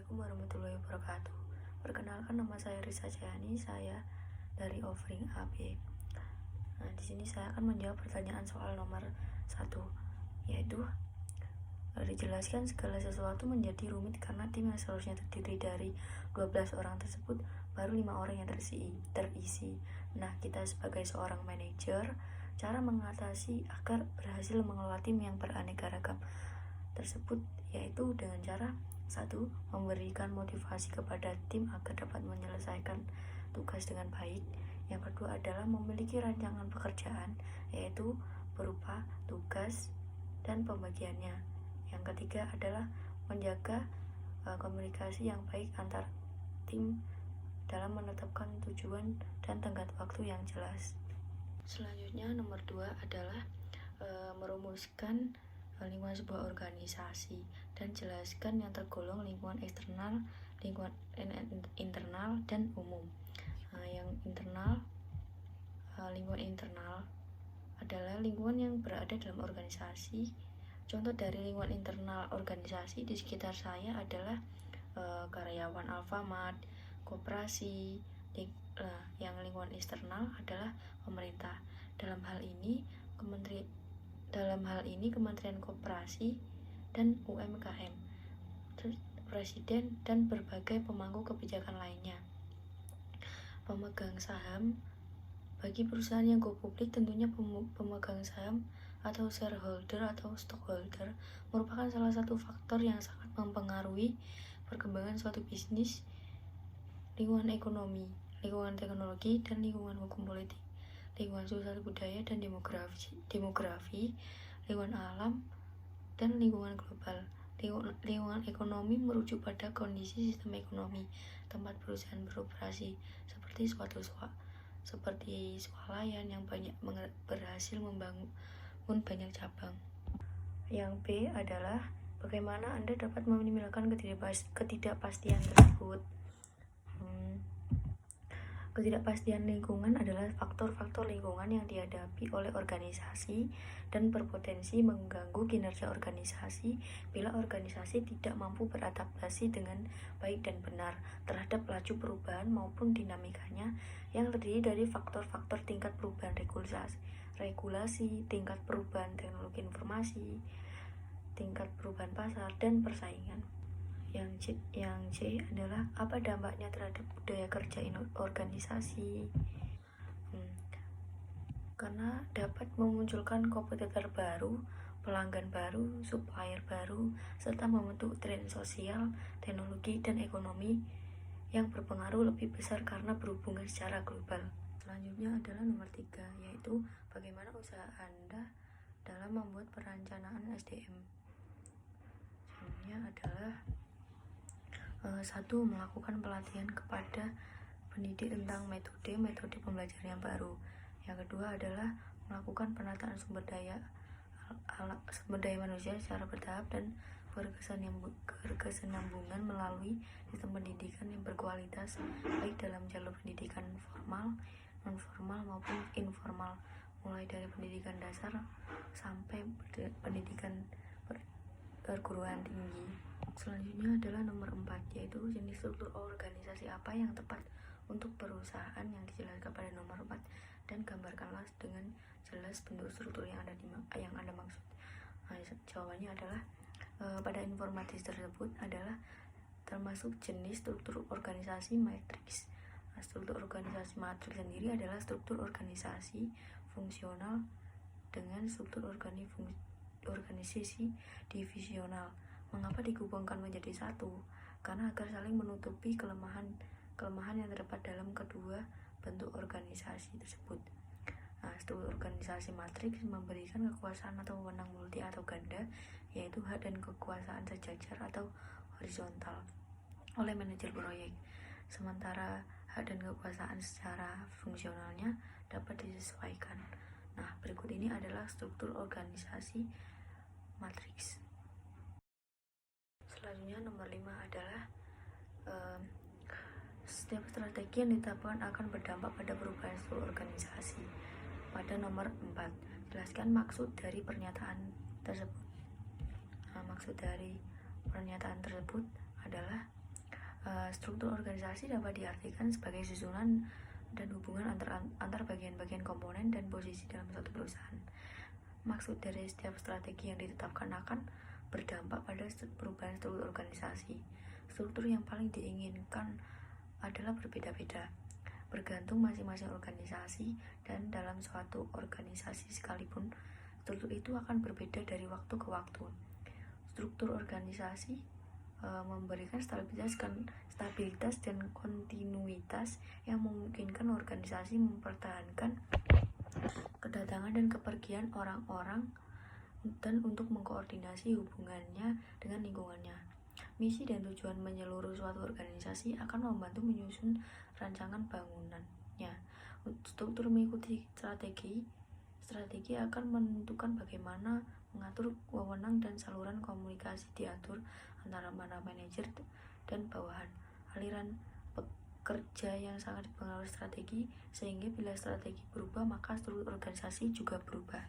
Assalamualaikum warahmatullahi wabarakatuh. Perkenalkan, nama saya Risa Jayani, saya dari Offering AB. Nah, di sini saya akan menjawab pertanyaan soal nomor 1, yaitu dijelaskan segala sesuatu menjadi rumit karena tim yang seharusnya terdiri dari 12 orang tersebut baru 5 orang yang terisi. Nah, kita sebagai seorang manajer, cara mengatasi agar berhasil mengelola tim yang beraneka ragam tersebut yaitu dengan cara 1. Memberikan motivasi kepada tim agar dapat menyelesaikan tugas dengan baik. Yang kedua adalah memiliki rancangan pekerjaan, yaitu berupa tugas dan pembagiannya. Yang ketiga adalah menjaga komunikasi yang baik antar tim dalam menetapkan tujuan dan tenggat waktu yang jelas. Selanjutnya nomor 2 adalah merumuskan lingkungan sebuah organisasi dan jelaskan yang tergolong lingkungan eksternal, lingkungan internal, dan umum. Yang internal, lingkungan internal adalah lingkungan yang berada dalam organisasi. Contoh dari lingkungan internal organisasi di sekitar saya adalah karyawan Alfamart, koperasi. Yang lingkungan eksternal adalah pemerintah. Dalam hal ini Kementerian Koperasi dan UMKM, Presiden, dan berbagai pemangku kebijakan lainnya. Pemegang saham bagi perusahaan yang go publik, tentunya pemegang saham atau shareholder atau stockholder merupakan salah satu faktor yang sangat mempengaruhi perkembangan suatu bisnis, lingkungan ekonomi, lingkungan teknologi, dan lingkungan hukum politik, lingkungan sosial budaya dan demografi, lingkungan alam, dan lingkungan global. Lingkungan ekonomi merujuk pada kondisi sistem ekonomi tempat perusahaan beroperasi, seperti swalayan yang berhasil membangun banyak cabang. Yang B adalah bagaimana Anda dapat meminimalkan ketidakpastian tersebut. Ketidakpastian lingkungan adalah faktor-faktor lingkungan yang dihadapi oleh organisasi dan berpotensi mengganggu kinerja organisasi bila organisasi tidak mampu beradaptasi dengan baik dan benar terhadap laju perubahan maupun dinamikanya yang terdiri dari faktor-faktor tingkat perubahan regulasi, tingkat perubahan teknologi informasi, tingkat perubahan pasar, dan persaingan. Yang C adalah apa dampaknya terhadap budaya kerja organisasi. Karena dapat memunculkan kompetitor baru, pelanggan baru, supplier baru, serta membentuk tren sosial, teknologi, dan ekonomi yang berpengaruh lebih besar karena berhubungan secara global. Selanjutnya adalah nomor 3, yaitu bagaimana usaha Anda dalam membuat perencanaan SDM. Selanjutnya adalah 1. Melakukan pelatihan kepada pendidik tentang metode pembelajaran yang baru. Yang kedua adalah melakukan penataan sumber daya manusia secara bertahap dan berkesinambungan melalui sistem pendidikan yang berkualitas, baik dalam jalur pendidikan formal, non-formal maupun informal, mulai dari pendidikan dasar sampai pendidikan perguruan tinggi. Selanjutnya adalah nomor 4, yaitu jenis struktur organisasi apa yang tepat untuk perusahaan yang dijelaskan pada nomor 4, dan gambarkanlah dengan jelas bentuk struktur yang Anda maksud. Jawabannya adalah pada informasi tersebut adalah termasuk jenis struktur organisasi matriks. Struktur organisasi matriks sendiri adalah struktur organisasi fungsional dengan struktur organisasi divisional. Mengapa digabungkan menjadi satu? Karena agar saling menutupi kelemahan yang terdapat dalam kedua bentuk organisasi tersebut. Struktur organisasi matriks memberikan kekuasaan atau wewenang multi atau ganda, yaitu hak dan kekuasaan sejajar atau horizontal oleh manajer proyek. Sementara hak dan kekuasaan secara fungsionalnya dapat disesuaikan. Berikut ini adalah struktur organisasi matriks. Selanjutnya nomor 5 adalah setiap strategi yang ditetapkan akan berdampak pada perubahan struktur organisasi. Pada nomor 4, jelaskan maksud dari pernyataan tersebut. Maksud dari pernyataan tersebut adalah Struktur organisasi dapat diartikan sebagai susunan dan hubungan antar bagian-bagian komponen dan posisi dalam suatu perusahaan. Maksud dari setiap strategi yang ditetapkan akan berdampak pada perubahan struktur organisasi. Struktur yang paling diinginkan adalah berbeda-beda, bergantung masing-masing organisasi, dan dalam suatu organisasi sekalipun, struktur itu akan berbeda dari waktu ke waktu. Struktur organisasi memberikan stabilitas dan kontinuitas yang memungkinkan organisasi mempertahankan kedatangan dan kepergian orang-orang dan untuk mengkoordinasi hubungannya dengan lingkungannya. Misi dan tujuan menyeluruh suatu organisasi akan membantu menyusun rancangan bangunannya. Struktur mengikuti strategi akan menentukan bagaimana mengatur wewenang dan saluran komunikasi diatur antara para manajer dan bawahan. Aliran pekerja yang sangat dipengaruhi strategi, sehingga bila strategi berubah maka struktur organisasi juga berubah.